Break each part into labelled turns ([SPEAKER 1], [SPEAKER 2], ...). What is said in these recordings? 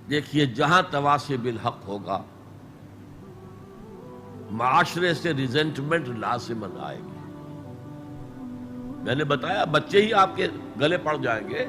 [SPEAKER 1] دیکھیے جہاں تواصی بالحق ہوگا معاشرے سے ریزنٹمنٹ لازماً آئے گی. میں نے بتایا بچے ہی آپ کے گلے پڑ جائیں گے.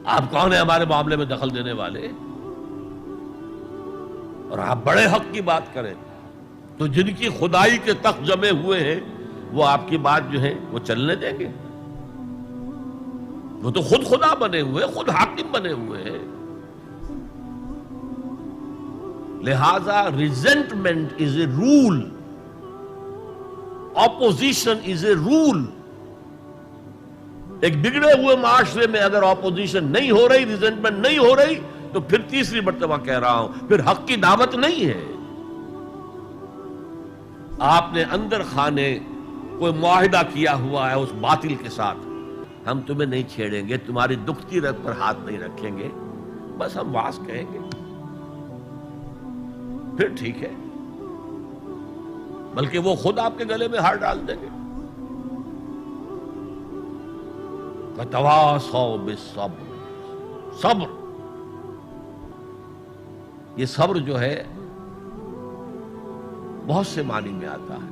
[SPEAKER 1] آپ کون ہیں ہمارے معاملے میں دخل دینے والے؟ اور آپ بڑے حق کی بات کریں تو جن کی خدائی کے تخت جمے ہوئے ہیں وہ آپ کی بات جو ہے وہ چلنے دیں گے؟ وہ تو خود خدا بنے ہوئے، خود حاکم بنے ہوئے ہیں. لہذا ریزنٹمنٹ از اے رول، اپوزیشن از اے رول. ایک بگڑے ہوئے معاشرے میں اگر اپوزیشن نہیں ہو رہی، ریزنٹمنٹ نہیں ہو رہی، تو پھر تیسری مرتبہ کہہ رہا ہوں پھر حق کی دعوت نہیں ہے. آپ نے اندر خانے کوئی معاہدہ کیا ہوا ہے اس باطل کے ساتھ، ہم تمہیں نہیں چھیڑیں گے، تمہاری دکھتی رگ پر ہاتھ نہیں رکھیں گے، بس ہم واز کہیں گے، پھر ٹھیک ہے. بلکہ وہ خود آپ کے گلے میں ہار ڈال دیں گے. وَتَوَاصَوْا بِالصَّبْرِ، صبر. یہ صبر جو ہے بہت سے معنی میں آتا ہے.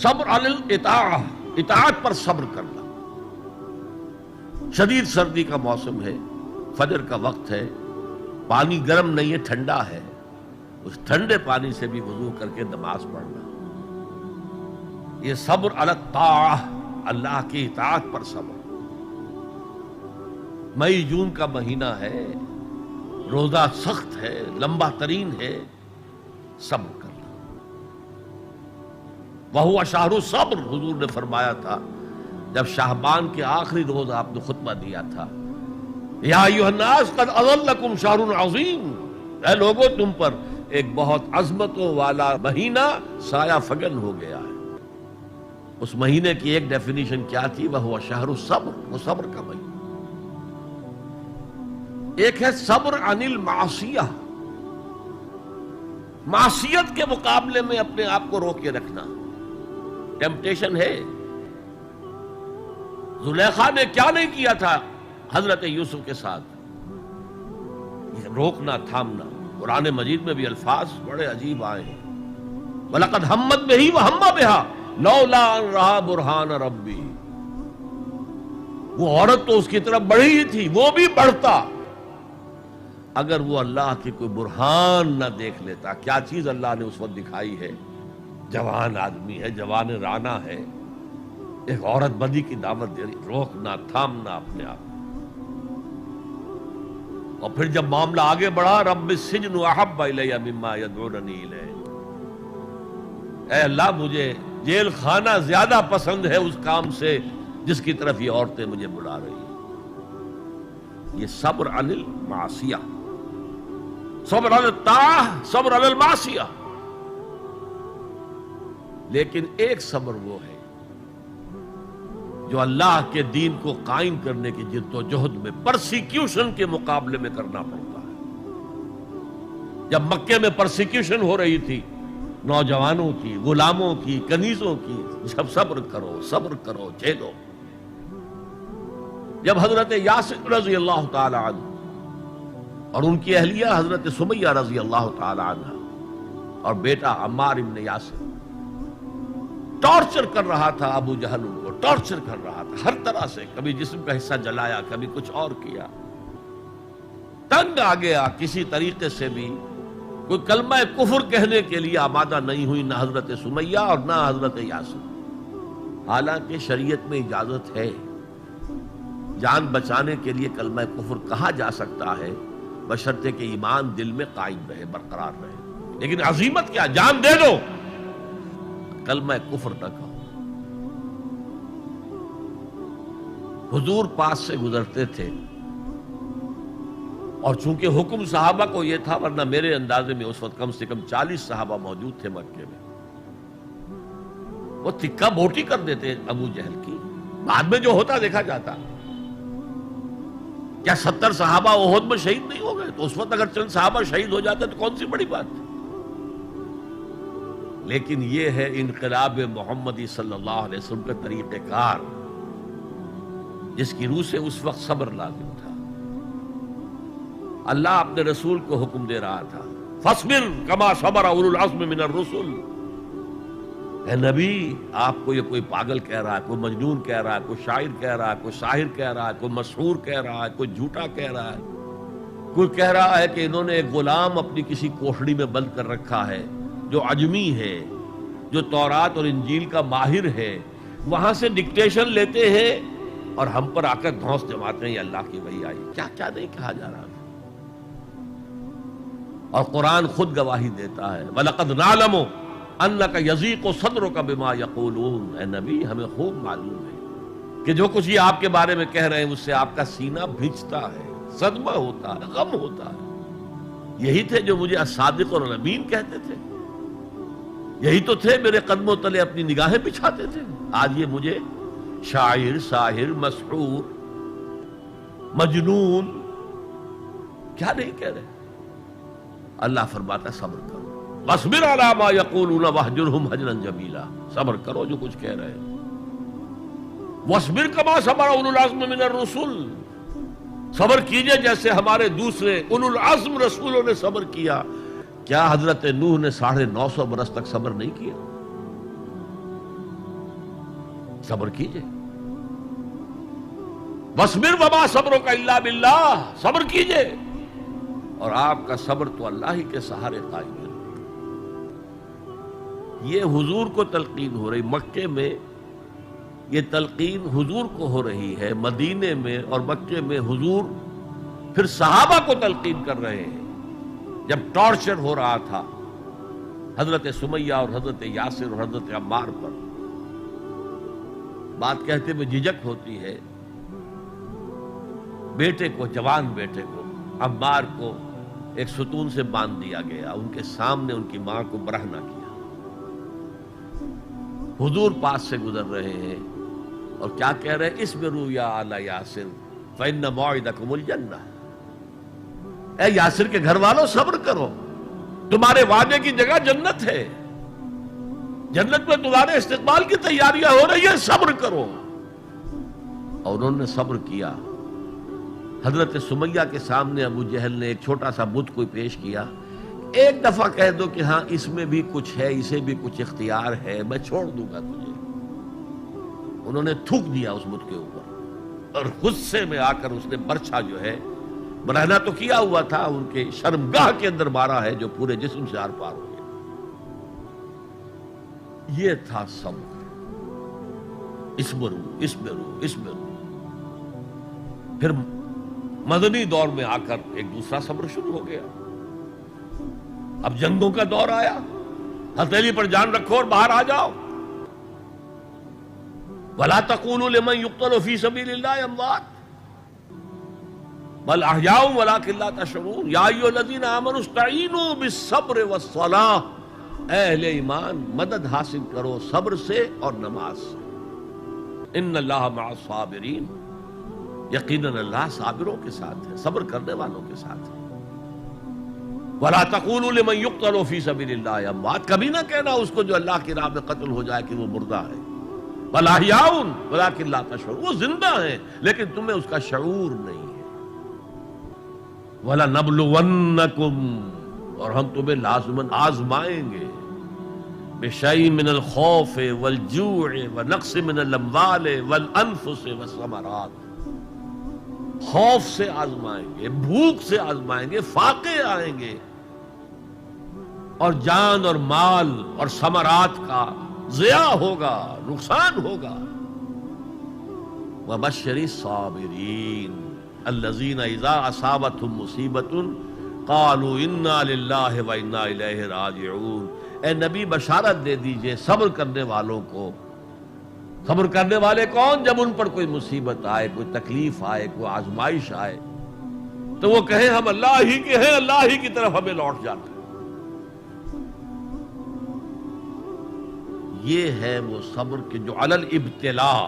[SPEAKER 1] صبر علی الاطاعہ، اطاعت پر صبر کرنا. شدید سردی کا موسم ہے، فجر کا وقت ہے، پانی گرم نہیں ہے، ٹھنڈا ہے، اس ٹھنڈے پانی سے بھی وضو کر کے نماز پڑھنا. یہ صبر علی الطاعہ، اللہ کی اطاعت پر صبر. مئی جون کا مہینہ ہے، روزہ سخت ہے، لمبا ترین ہے، صبر کرنا. وَهُوَ شَهْرُ الصَّبْرِ، حضور نے فرمایا تھا جب شعبان کے آخری روز آپ نے خطبہ دیا تھا، یا ایھا الناس قد اظلکم شہر عظیم، اے لوگو تم پر ایک بہت عظمتوں والا مہینہ سایہ فگن ہو گیا ہے. اس مہینے کی ایک ڈیفینیشن کیا تھی؟ وَهُوَ شَهْرُ الصَّبْرِ، وہ صبر کا مہینہ. ایک ہے صبر عن المعصیہ، معصیت کے مقابلے میں اپنے آپ کو روکے رکھنا. ٹیمپٹیشن ہے. زلیخا نے کیا نہیں کیا تھا حضرت یوسف کے ساتھ؟ یہ روکنا، تھامنا. قرآن مجید میں بھی الفاظ بڑے عجیب آئے ہیں. وَلَقَدْ ہمت بِهِ وَهَمَّ بِهَا لَوْلَا أَن رَأَىٰ بُرْهَانَ رَبِّهِ. وہ عورت تو اس کی طرف بڑھی ہی تھی، وہ بھی بڑھتا اگر وہ اللہ کی کوئی برہان نہ دیکھ لیتا. کیا چیز اللہ نے اس وقت دکھائی ہے؟ جوان آدمی ہے، جوان رانا ہے، ایک عورت بدی کی دعوت دے رہی. روکنا، تھامنا اپنے آپ. اور پھر جب معاملہ آگے بڑھا، رب السجن احب الی مما یدعوننی الیہ، اے اللہ مجھے جیل خانہ زیادہ پسند ہے اس کام سے جس کی طرف یہ عورتیں مجھے بلا رہی ہیں. یہ صبر عن المعصیہ، صبر علی الطاعہ، صبر علی المعصیہ. لیکن ایک صبر وہ ہے جو اللہ کے دین کو قائم کرنے کی جد و جہد میں پرسیکیوشن کے مقابلے میں کرنا پڑتا ہے. جب مکے میں پرسیکیوشن ہو رہی تھی نوجوانوں کی، غلاموں کی، کنیزوں کی، جب صبر کرو، صبر کرو، جھیلو. جب حضرت یاسر رضی اللہ تعالی عنہ اور ان کی اہلیہ حضرت سمیہ رضی اللہ تعالی عنہ اور بیٹا عمار ابن یاسر ٹارچر کر رہا تھا، ابو جہل ان کو ٹارچر کر رہا تھا ہر طرح سے، کبھی جسم کا حصہ جلایا، کبھی کچھ اور کیا. تنگ آ گیا، کسی طریقے سے بھی کوئی کلمہ کفر کہنے کے لیے آمادہ نہیں ہوئی، نہ حضرت سمیہ اور نہ حضرت یاسر. حالانکہ شریعت میں اجازت ہے، جان بچانے کے لیے کلمہ کفر کہا جا سکتا ہے بشرطے کہ ایمان دل میں قائم رہے، برقرار رہے. لیکن عزیمت کیا، جان دے دو، کلمہ کفر نہ کہو. حضور پاس سے گزرتے تھے اور چونکہ حکم صحابہ کو یہ تھا، ورنہ میرے اندازے میں اس وقت کم سے کم 40 صحابہ موجود تھے مکے میں، وہ تکہ بوٹی کر دیتے ابو جہل کی. بعد میں جو ہوتا دیکھا جاتا. کیا 70 صحابہ احد میں شہید نہیں ہو گئے؟ تو اس وقت اگر چند صحابہ شہید ہو جاتے تو کون سی بڑی بات ہے. لیکن یہ ہے انقلاب محمدی صلی اللہ علیہ وسلم کا طریقہ کار، جس کی روح سے اس وقت صبر لازم تھا. اللہ اپنے رسول کو حکم دے رہا تھا، فاصبر کما صبر اولو العزم من الرسل. اے نبی، آپ کو یہ کوئی پاگل کہہ رہا ہے، کوئی مجنون کہہ رہا ہے، کوئی شاعر کہہ رہا ہے، کوئی ساحر کہہ رہا ہے، کوئی مسحور کہہ رہا ہے، کوئی جھوٹا کہہ رہا ہے، کوئی کہہ رہا ہے کہ انہوں نے ایک غلام اپنی کسی کوٹھڑی میں بند کر رکھا ہے جو عجمی ہے، جو تورات اور انجیل کا ماہر ہے، وہاں سے ڈکٹیشن لیتے ہیں اور ہم پر آ کر دھونس جماتے ہیں یہ اللہ کی وحی آئی. کیا کیا نہیں کہا جا رہا تھا. اور قرآن خود گواہی دیتا ہے، وَلَقَدْ نَعْلَمُ أَنَّكَ يَضِيقُ صَدْرُكَ بِمَا يَقُولُونَ. اے نبی، ہمیں خوب معلوم ہے کہ جو کچھ یہ آپ کے بارے میں کہہ رہے ہیں اس سے آپ کا سینہ بھیجتا ہے، صدمہ ہوتا ہے، غم ہوتا ہے. یہی تھے جو مجھے الصادق اور الامین کہتے تھے، یہی تو تھے میرے قدموں تلے اپنی نگاہیں بچھاتے تھے. آج یہ مجھے شاعر، ساحر، مسحور، مجنون کیا نہیں کہہ رہے. اللہ فرماتا صبر کرو، وَاصْبِرْ عَلَىٰ مَا يَقُولُونَ وَاهْجُرْهُمْ هَجْرًا جَمِيلًا. صبر کرو جو کچھ کہہ رہے ہیں. وَاصْبِرْ كَمَا صَبَرَ أُولُو الْعَزْمِ مِنَ الرُّسُلِ. صبر کیجئے جیسے ہمارے دوسرے اولو العزم رسولوں نے صبر کیا. کیا حضرت نوح نے 950 برس تک صبر نہیں کیا؟ صبر کیجئے. وَاصْبِرْ وَمَا صَبْرُكَ إِلَّا بِاللَّهِ. صبر کیجئے اور آپ کا صبر تو اللہ ہی کے سہارے قائم ہے. یہ حضور کو تلقین ہو رہی، مکے میں یہ تلقین حضور کو ہو رہی ہے، مدینے میں اور مکے میں حضور پھر صحابہ کو تلقین کر رہے ہیں. جب ٹارچر ہو رہا تھا حضرت سمیہ اور حضرت یاسر اور حضرت عمار پر، بات کہتے میں جھجک ہوتی ہے. بیٹے کو، جوان بیٹے کو، عمار کو ایک ستون سے باندھ دیا گیا، ان کے سامنے ان کی ماں کو برہنہ کیا. حضور پاس سے گزر رہے ہیں اور کیا کہہ رہے ہیں؟ اصبروا یا آل یاسر فإن موعدکم الجنہ. اے یاسر کے گھر والوں صبر کرو، تمہارے وعدے کی جگہ جنت ہے، جنت میں تمہارے استقبال کی تیاریاں ہو رہی ہیں، صبر کرو. اور انہوں نے صبر کیا. حضرت سمیہ کے سامنے ابو جہل نے ایک چھوٹا سا بت کوئی پیش کیا. ایک دفعہ کہہ دو کہ ہاں اس میں بھی کچھ ہے، اسے بھی کچھ اختیار ہے، میں چھوڑ دوں گا تجھے. انہوں نے تھوک دیا اس بت کے اوپر اور غصے میں آ کر اس نے برچھا جو ہے، برہنہ تو کیا ہوا تھا، ان کے شرمگاہ کے اندر مارا ہے جو پورے جسم سے آر پار ہو گیا. یہ تھا صبر. اصبروا اصبروا اصبروا. پھر مدنی دور میں آ کر ایک دوسرا صبر شروع ہو گیا. اب جنگوں کا دور آیا، ہتھیلی پر جان رکھو اور باہر آ جاؤ. وَلَا تَقُولُوا لِمَنْ يُقْتَلُ فِي سَبِيلِ اللَّهِ أَمْوَاتٌ بَلْ أَحْيَاءٌ وَلَٰكِن لَّا تَشْعُرُونَ. يَا أَيُّهَا الَّذِينَ آمَنُوا اسْتَعِينُوا بِالصَّبْرِ وَالصَّلَاةِ. اے اہل ایمان، مدد حاصل کرو صبر سے اور نماز سے. إِنَّ اللَّهَ مَعَ الصَّابِرِينَ. یقیناً اللہ صابروں کے ساتھ ہے، صبر کرنے والوں کے ساتھ ہے. وَلَا تَقُولُوا لِمَنْ يُقْتَلُ فِي سَبِيلِ اللَّهِ أَمْوَاتٌ. کبھی نہ کہنا اس کو جو اللہ کی راہ میں قتل ہو جائے کہ وہ مردہ ہے. بَلْ أَحْيَاءٌ وَلَٰكِن لَّا تَشْعُرُونَ. وہ زندہ ہیں لیکن تمہیں اس کا شعور نہیں ہے. وَلَنَبْلُوَنَّكُمْ. اور ہم تمہیں لازماً آزمائیں گے. بِشَيْءٍ مِّنَ الْخَوْفِ وَالْجُوعِ وَنَقْصٍ مِّنَ الْأَمْوَالِ وَالْأَنفُسِ وَالثَّمَرَاتِ. خوف سے آزمائیں گے، بھوک سے آزمائیں گے، فاقے آئیں گے اور جان اور مال اور ثمرات کا ضیاع ہوگا، نقصان ہوگا. وَبَشِّرِ الصَّابِرِينَ الَّذِينَ إِذَا أَصَابَتْهُمْ مُصِيبَةٌ قَالُوا إِنَّا لِلَّهِ وَإِنَّا إِلَيْهِ رَاجِعُونَ. اے نبی بشارت دے دیجئے صبر کرنے والوں کو. صبر کرنے والے کون؟ جب ان پر کوئی مصیبت آئے، کوئی تکلیف آئے، کوئی آزمائش آئے تو وہ کہیں ہم اللہ ہی کے ہیں، اللہ ہی کی طرف ہمیں لوٹ جانا ہے. یہ ہے وہ صبر کہ جو علی الابتلاء،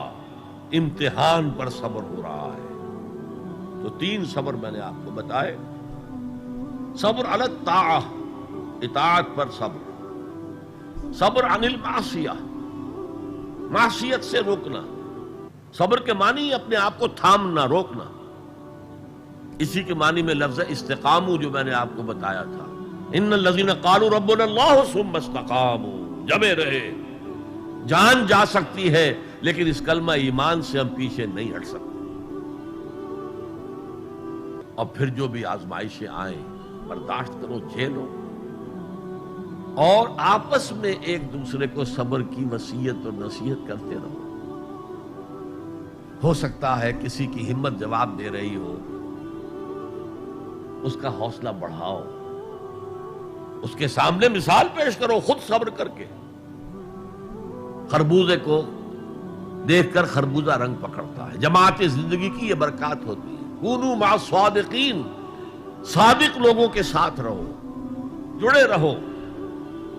[SPEAKER 1] امتحان پر صبر ہو رہا ہے. تو 3 صبر میں نے آپ کو بتائے. صبر علی الطاعہ، اطاعت پر صبر. صبر عن المعصیہ، معصیت سے روکنا. صبر کے معنی اپنے آپ کو تھامنا، روکنا. اسی کے معنی میں لفظ استقاموا جو میں نے آپ کو بتایا تھا، ان الذین قالوا ربنا اللہ ثم استقاموا، جمے رہے۔ جان جا سکتی ہے لیکن اس کلمہ ایمان سے ہم پیچھے نہیں ہٹ سکتے۔ اور پھر جو بھی آزمائشیں آئیں برداشت کرو، جھیلو، اور آپس میں ایک دوسرے کو صبر کی وصیت اور نصیحت کرتے رہو۔ ہو سکتا ہے کسی کی ہمت جواب دے رہی ہو، اس کا حوصلہ بڑھاؤ، اس کے سامنے مثال پیش کرو، خود صبر کر کے۔ خربوزے کو دیکھ کر خربوزہ رنگ پکڑتا ہے۔ جماعت زندگی کی یہ برکات ہوتی ہے۔ کونوا مع الصادقین، صادق لوگوں کے ساتھ رہو، جڑے رہو،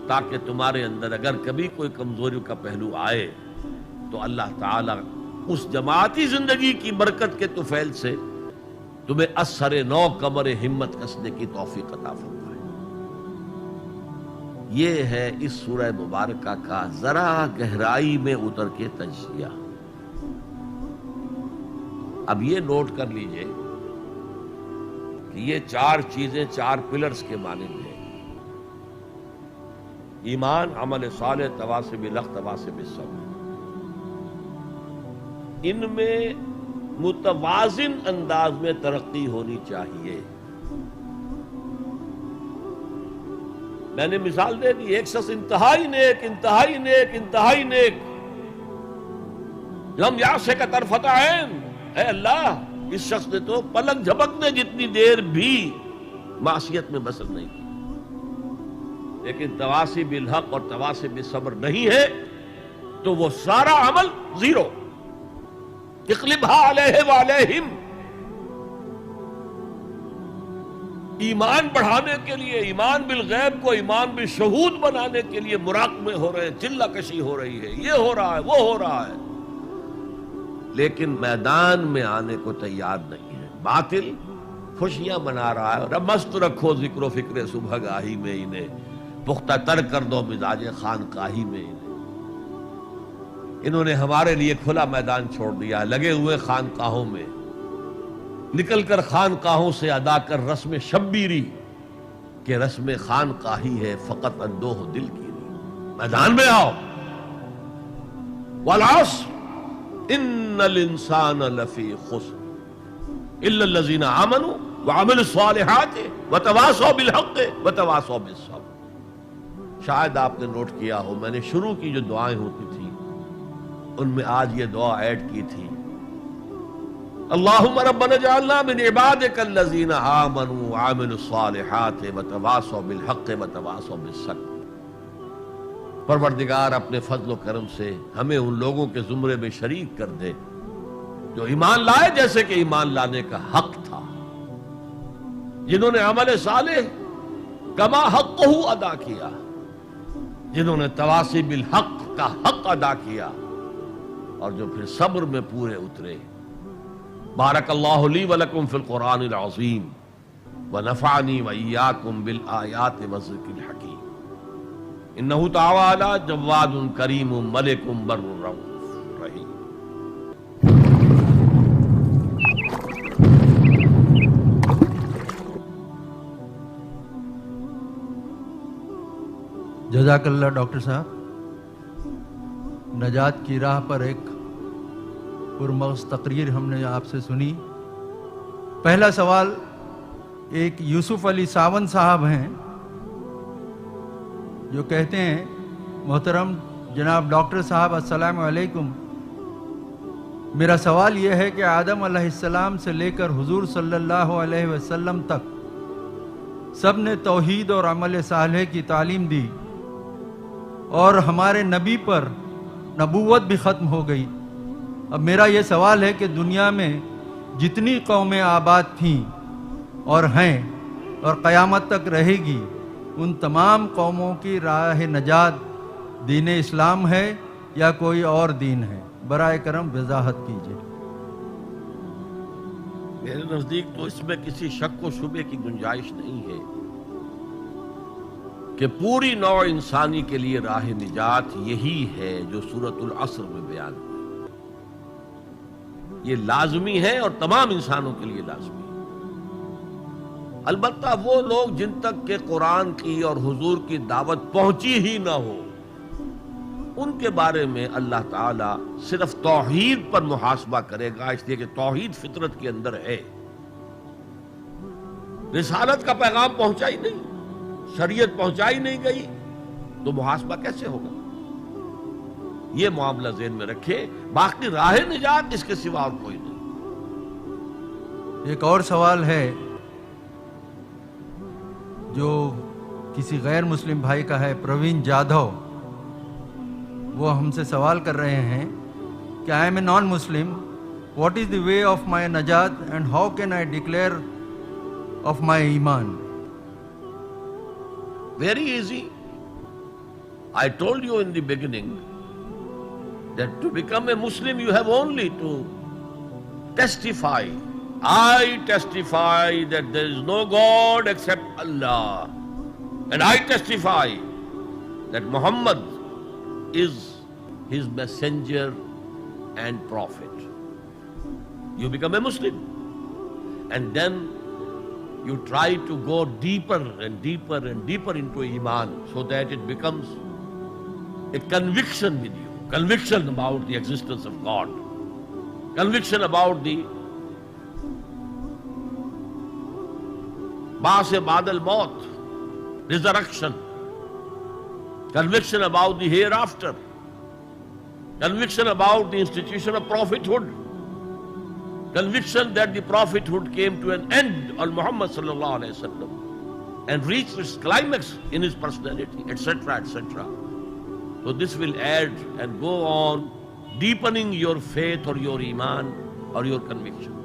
[SPEAKER 1] تاکہ تمہارے اندر اگر کبھی کوئی کمزوری کا پہلو آئے تو اللہ تعالی اس جماعتی زندگی کی برکت کے طفیل سے تمہیں اثر نو کمر ہمت کسنے کی توفیق عطا فرمائے۔ یہ ہے اس سورہ مبارکہ کا ذرا گہرائی میں اتر کے تجزیہ۔ اب یہ نوٹ کر لیجئے کہ یہ چار چیزیں چار پلرز کے مانند ہیں: ایمان، عمل صالح، تواصی بالحق، تواصی بالصبر۔ ان میں متوازن انداز میں ترقی ہونی چاہیے۔ میں نے مثال دے دی، ایک شخص انتہائی نیک، انتہائی نیک، انتہائی نیک، لم یعصک طرفۃ عین، اے اللہ اس شخص نے تو پلک جھپکنے جتنی دیر بھی معصیت میں بسر نہیں کی، لیکن تواصی بالحق اور تواصی بالصبر نہیں ہے تو وہ سارا عمل زیرو۔ اقلبھا علیہ وعلیہم۔ ایمان بڑھانے کے لیے، ایمان بالغیب کو ایمان بالشہود بنانے کے لیے مراقبے ہو رہے ہیں، چلہ کشی ہو رہی ہے، یہ ہو رہا ہے، وہ ہو رہا ہے، لیکن میدان میں آنے کو تیار نہیں ہے۔ باطل خوشیاں منا رہا ہے، اور مست رکھو ذکر و فکر صبح گاہی میں انہیں، پختہ تر کر دو مزاج خانقاہی میں انہیں۔ انہوں نے ہمارے لیے کھلا میدان چھوڑ دیا، لگے ہوئے خانقاہوں میں، نکل کر خانقاہوں سے ادا کر رسم شبیری کہ رسم خانقاہی ہے فقط اندوہ دل کی نہیں۔ میدان میں آؤ۔ والعصر ان الانسان لفی خسر الا الذین آمنوا وعملوا الصالحات وتواصوا بالحق وتواصوا بالصبر۔ شاید آپ نے نوٹ کیا ہو، میں نے شروع کی جو دعائیں ہوتی تھی ان میں آج یہ دعا ایڈ کی تھی: اللہم ربنا اجعلنا من عبادک الذین آمنوا وعملوا الصالحات وتواصوا بالحق وتواصوا بالصبر۔ پروردگار اپنے فضل و کرم سے ہمیں ان لوگوں کے زمرے میں شریک کر دے جو ایمان لائے جیسے کہ ایمان لانے کا حق تھا، جنہوں نے عمل صالح کما حقہ ادا کیا، جنہوں نے تواصی بالحق کا حق ادا کیا، اور جو پھر صبر میں پورے اترے۔ بارک اللہ لی ولکم فی القرآن العظیم ونفعنی وإیاکم بالآیات والذکر الحکیم، انہ تعالی جواد کریم ملک بر رؤوف رحیم۔
[SPEAKER 2] جزاک اللہ ڈاکٹر صاحب۔ نجات کی راہ پر ایک پرمغز تقریر ہم نے آپ سے سنی۔ پہلا سوال ایک یوسف علی ساون صاحب ہیں جو کہتے ہیں: محترم جناب ڈاکٹر صاحب السلام علیکم، میرا سوال یہ ہے کہ آدم علیہ السلام سے لے کر حضور صلی اللہ علیہ وسلم تک سب نے توحید اور عمل صالح کی تعلیم دی، اور ہمارے نبی پر نبوت بھی ختم ہو گئی۔ اب میرا یہ سوال ہے کہ دنیا میں جتنی قومیں آباد تھیں اور ہیں اور قیامت تک رہے گی، ان تمام قوموں کی راہ نجات دین اسلام ہے یا کوئی اور دین ہے؟ برائے کرم وضاحت کیجیے۔
[SPEAKER 1] میرے نزدیک تو اس میں کسی شک و شبے کی گنجائش نہیں ہے کہ پوری نوع انسانی کے لیے راہ نجات یہی ہے جو سورۃ العصر میں بیان ہوئی۔ یہ لازمی ہے اور تمام انسانوں کے لیے لازمی ہے۔ البتہ وہ لوگ جن تک کہ قرآن کی اور حضور کی دعوت پہنچی ہی نہ ہو، ان کے بارے میں اللہ تعالیٰ صرف توحید پر محاسبہ کرے گا، اس لیے کہ توحید فطرت کے اندر ہے۔ رسالت کا پیغام پہنچا ہی نہیں، شریعت پہنچائی نہیں گئی، تو محاسبہ کیسے ہوگا؟ یہ معاملہ ذہن میں رکھے، باقی راہ نجات اس کے سوا اور کوئی نہیں۔
[SPEAKER 2] ایک اور سوال ہے جو کسی غیر مسلم بھائی کا ہے، پروین جادھو، وہ ہم سے سوال کر رہے ہیں کہ I am a non Muslim, what is the way of my نجات and how can I declare of my ایمان؟
[SPEAKER 1] Very easy. I told you in the beginning that to become a Muslim you have only to testify. I testify that there is no God except Allah. And I testify that Muhammad is his messenger and prophet. You become a Muslim. And then you try to go deeper and deeper and deeper into Iman, so that it becomes a conviction with you, conviction about the existence of God, conviction about the Ba'as ba'd al-maut, resurrection, conviction about the hereafter, conviction about the institution of prophethood, conviction that the prophethood came to an end on Muhammad sallallahu alaihi wasallam and reached its climax in his personality, etc., etc. So this will add and go on deepening your faith or your iman or your conviction.